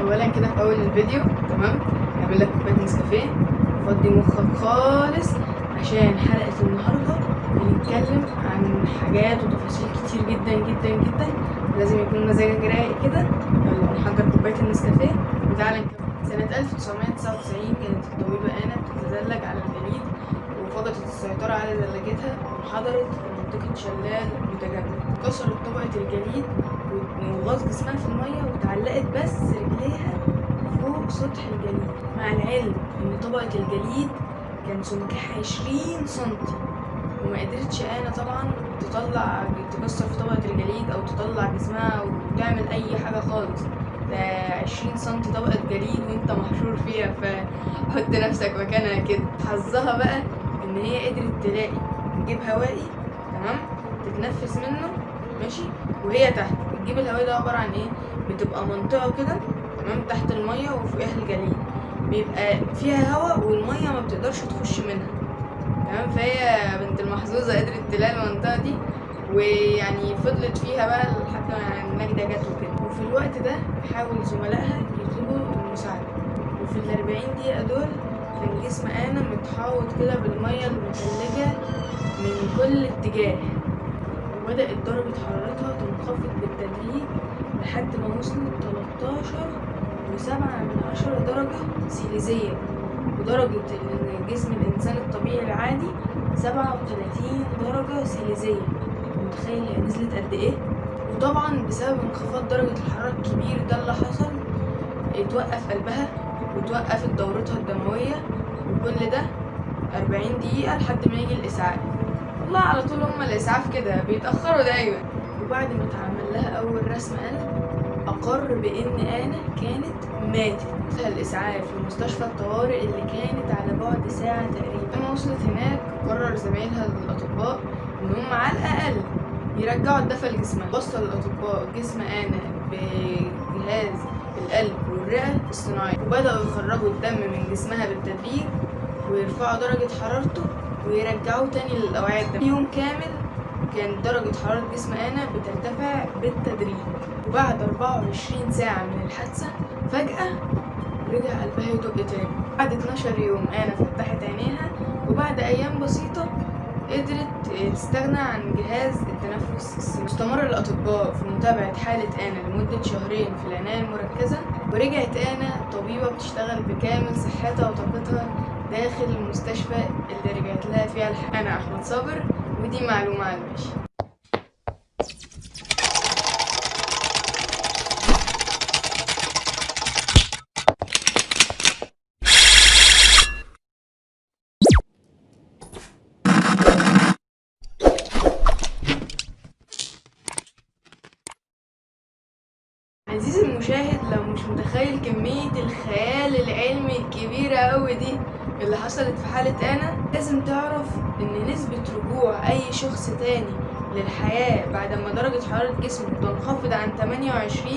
اولا كده في اول الفيديو تمام هعمل لك كوبايه نسكافيه. فضي مخك خالص عشان حلقه النهارده هنتكلم عن حاجات وتفاصيل كتير جدا جدا جدا. لازم يكون مزاجك رايق كده. يلا نحضر كوبايه النسكافيه وتعالى نكمل. سنه 1999 كانت الطبيبه انا بتتزلج على الجليد وفقدت السيطره على زلاجتها وانحدرت في منطقه شلال متجمد. كسرت طبقه الجليد وغاص جسمها في المية واتعلقت بس رجليها فوق سطح الجليد، مع العلم ان طبقة الجليد كان سمكها 20 سنتي وما قدرتش انا طبعا تكسر في طبقة الجليد او تطلع جسمها وتعمل اي حاجة خالص. ده 20 سنتي طبقة جليد وانت محشور فيها، فحط نفسك مكانها كده. حظها بقى ان هي قدرت تلاقي جيب هوائي تمام تتنفس منه ماشي وهي تحت. الجيب الهوائي ده عبارة عن ايه؟ بتبقى منطقة كده تمام تحت المية وفوقها الجليد، بيبقى فيها هواء والمية ما بتقدرش تخش منها تمام. فهي بنت المحظوظة قدرت تلاقي المنطقة دي ويعني فضلت فيها بقى لحد ما النجدة جت وكده. وفي الوقت ده حاول زملائها يطلبوا المساعدة، وفي ال40 دقيقة دول كان جسم آنا متحوط كده بالمية المتلجة من كل اتجاه، وبدأت درجة حرارتها تنخفض بالتدريج لحد ما وصلت 13.7 درجة سيليزية، ودرجة إن جسم الإنسان الطبيعي العادي 37 درجة سيليزية. متخيل هي نزلت قد إيه؟ وطبعا بسبب انخفاض درجة الحرارة الكبير ده اللي حصل اتوقف قلبها وتوقفت دورتها الدموية، وكل ده 40 دقيقة لحد ما يجي الإسعاف. والله على طول هما الإسعاف كده بيتأخروا دايما. وبعد ما اتعمل لها أول رسم قلب أقر بإن آنا كانت ماتت. الإسعاف لمستشفى الطوارئ اللي كانت على بعد ساعة تقريبا. لما وصلت هناك قرر زمايلها الأطباء إن هم على الأقل يرجعوا الدفى لجسمها. وصل الأطباء جسم آنا بجهاز القلب والرئة الصناعي، وبدأوا يخرجوا الدم من جسمها بالتدريج ويرفعوا درجة حرارته ويرجعوه تاني للأوعية الدموية. يوم كامل كانت درجة حرارة جسم آنا بترتفع بالتدريج، وبعد 24 ساعة من الحادثة فجأة رجع قلبها يدق تاني. بعد 12 يوم آنا فتحت عينيها، وبعد أيام بسيطة قدرت تستغنى عن جهاز التنفس الصناعي. استمر الأطباء في متابعة حالة آنا لمدة شهرين في العناية المركزة، ورجعت آنا طبيبة بتشتغل بكامل صحتها وطاقتها داخل المستشفى اللي رجعت لها فيها الحياة. أنا أحمد صابر ودي معلومة على الماشي. عزيزي المشاهد، لو مش متخيل كمية الخيال العلمي الكبيرة أوي دي اللي حصلت في حالة آنا، لازم تعرف إن نسبة رجوع أي شخص تاني للحياة بعد ما درجة حرارة جسمه تنخفض عن 28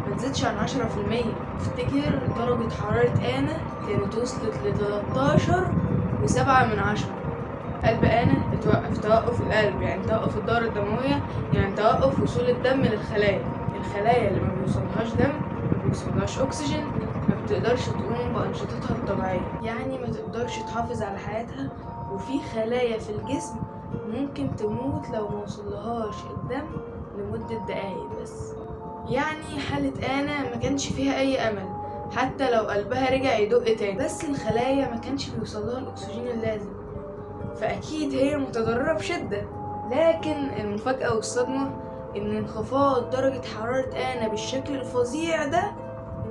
ما تزيدش عن 10%. افتكر درجة حرارة آنا كانت وصلت ل13.7. قلب آنا اتوقف توقف القلب يعني توقف الدورة الدموية، يعني توقف وصول الدم للخلايا. الخلايا اللي ما بيوصلهاش دم ما بيوصلهاش أكسجين ما بتقدرش تقوم بأنشطتها الطبيعية، يعني ما تقدرش تحافظ على حياتها. وفي خلايا في الجسم ممكن تموت لو ما وصلهاش الدم لمدة دقايق بس. يعني حالة آنا ما كانش فيها أي أمل حتى لو قلبها رجع يدق تاني، بس الخلايا ما كانش بيوصلها الأكسجين اللازم، فأكيد هي متضررة بشدة. لكن المفاجأة والصدمة إن انخفاض درجة حرارة آنا بالشكل الفظيع ده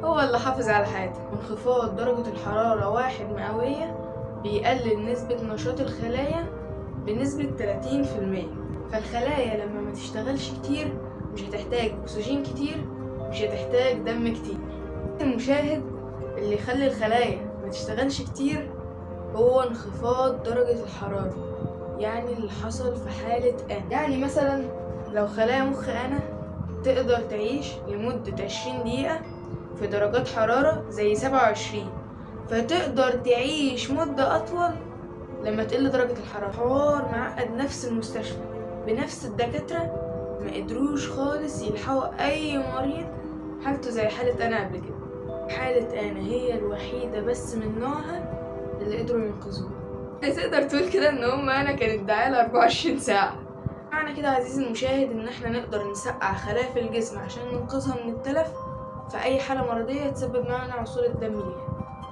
هو اللي حافظ على حياتها. انخفاض درجة الحرارة 1 مئوية بيقلل نسبة نشاط الخلايا بنسبة 30%. فالخلايا لما ما تشتغلش كتير مش هتحتاج أكسجين كتير، مش هتحتاج دم كتير. المشاهد اللي يخلي الخلايا ما تشتغلش كتير هو انخفاض درجة الحرارة، يعني اللي حصل في حالة آنا. يعني مثلا لو خلايا مخ آنا تقدر تعيش لمدة 20 دقيقة في درجات حرارة زي 27، فتقدر تعيش مدة أطول لما تقل درجة الحرارة. حوار معقد. نفس المستشفى بنفس الدكاترة ما قدروش خالص يلحقوا أي مريض حالته زي حالة آنا قبل كده. حالة أنا هي الوحيدة بس من نوعها اللي قدروا ينقذوها. تقدر تقول كده إن أنا كانت داعية 24 ساعة. معنى كده عزيزي المشاهد إن احنا نقدر نسقع خلايا في الجسم عشان ننقذها من التلف في أي حالة مرضية تسبب معنا وصول الدم ليها،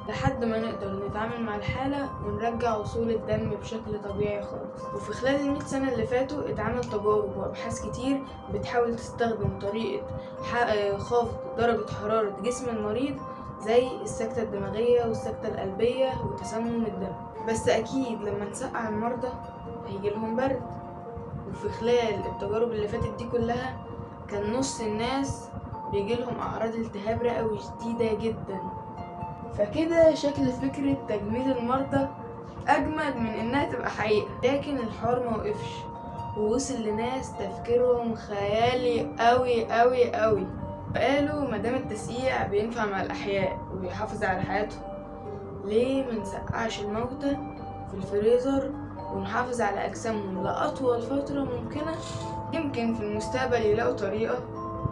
لحد ما نقدر نتعامل مع الحالة ونرجع وصول الدم بشكل طبيعي خالص. وفي خلال ال100 سنة اللي فاتوا اتعمل تجارب وأبحاث كتير بتحاول تستخدم طريقة خفض درجة حرارة جسم المريض زي السكتة الدماغية والسكتة القلبية وتسمم الدم. بس أكيد لما نسقع المرضى هيجيلهم برد، وفي خلال التجارب اللي فاتت دي كلها كان نص الناس بيجيلهم أعراض التهاب رئوي شديدة جدا. فكده شكل فكرة تجميل المرضى أجمد من إنها تبقى حقيقة. لكن الحوار موقفش ووصل لناس تفكيرهم خيالي أوي أوي أوي، وقالوا مادام التسقيع بينفع مع الأحياء وبيحافظ على حياتهم، ليه منسقعش الموتى في الفريزر ونحافظ على أجسامهم لأطول فترة ممكنة؟ يمكن في المستقبل يلاقوا طريقة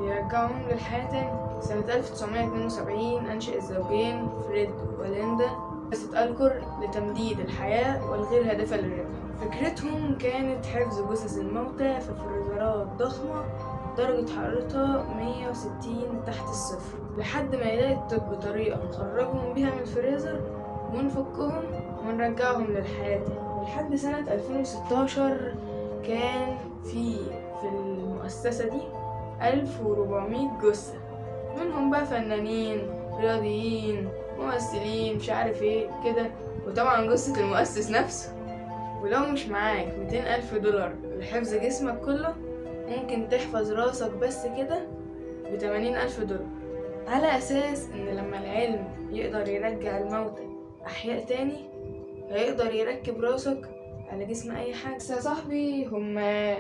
يرجعهم للحياة تاني. سنة 1972 أنشأ الزوجين فريد وليندا مؤسسة ألكور لتمديد الحياة والغير هادفة للربح. فكرتهم كانت حفظ جثث الموتى في فريزرات ضخمة درجة حرارتها 160 تحت الصفر، لحد ما يلاقي الطب طريقة نخرجهم بيها من الفريزر ونفكهم ونرجعهم للحياة تاني. لحد سنة 2016 كان في المؤسسة دي 1400 جثة، منهم بقى فنانين، رياضيين، ممثلين، مش عارف ايه كده، وطبعا جثة المؤسس نفسه. ولو مش معاك 200,000 دولار لحفظ جسمك كله، ممكن تحفظ راسك بس كده ب80,000 دولار، على أساس إن لما العلم يقدر يرجع الموتى أحياء تاني هيقدر يركب راسك على جسم أي حاجة. بس يا صاحبي هما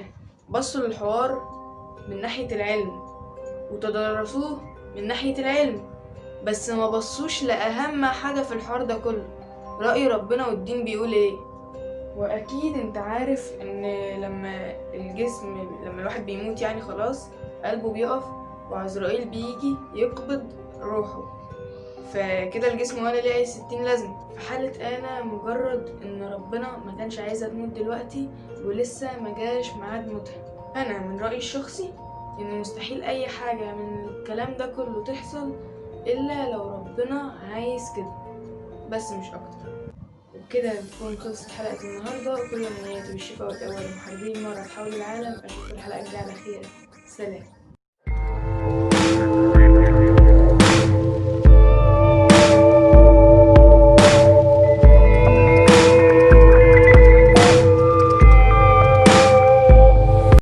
بصوا للحوار من ناحية العلم وتدرسوه من ناحية العلم، بس ما بصوش لأهم حاجة في الحوار ده كله، رأي ربنا والدين بيقول ايه. وأكيد انت عارف ان لما الواحد بيموت يعني خلاص قلبه بيقف وعزرائيل بيجي يقبض روحه، فكده الجسم ولا ليه اي 60 لازمة. في حالة انا مجرد ان ربنا ما كانش عايزها تموت دلوقتي ولسه ما جاش ميعاد موتها، انا من رأيي الشخصي ان مستحيل اي حاجة من الكلام ده كله تحصل الا لو ربنا عايز كده، بس مش اكتر. وبكده تكون خلصت حلقة النهاردة، وكل امنياتي بالشفاء والقوة لمحاربين المرض حول العالم. اشوفكم الحلقة الجاية على خير، سلام.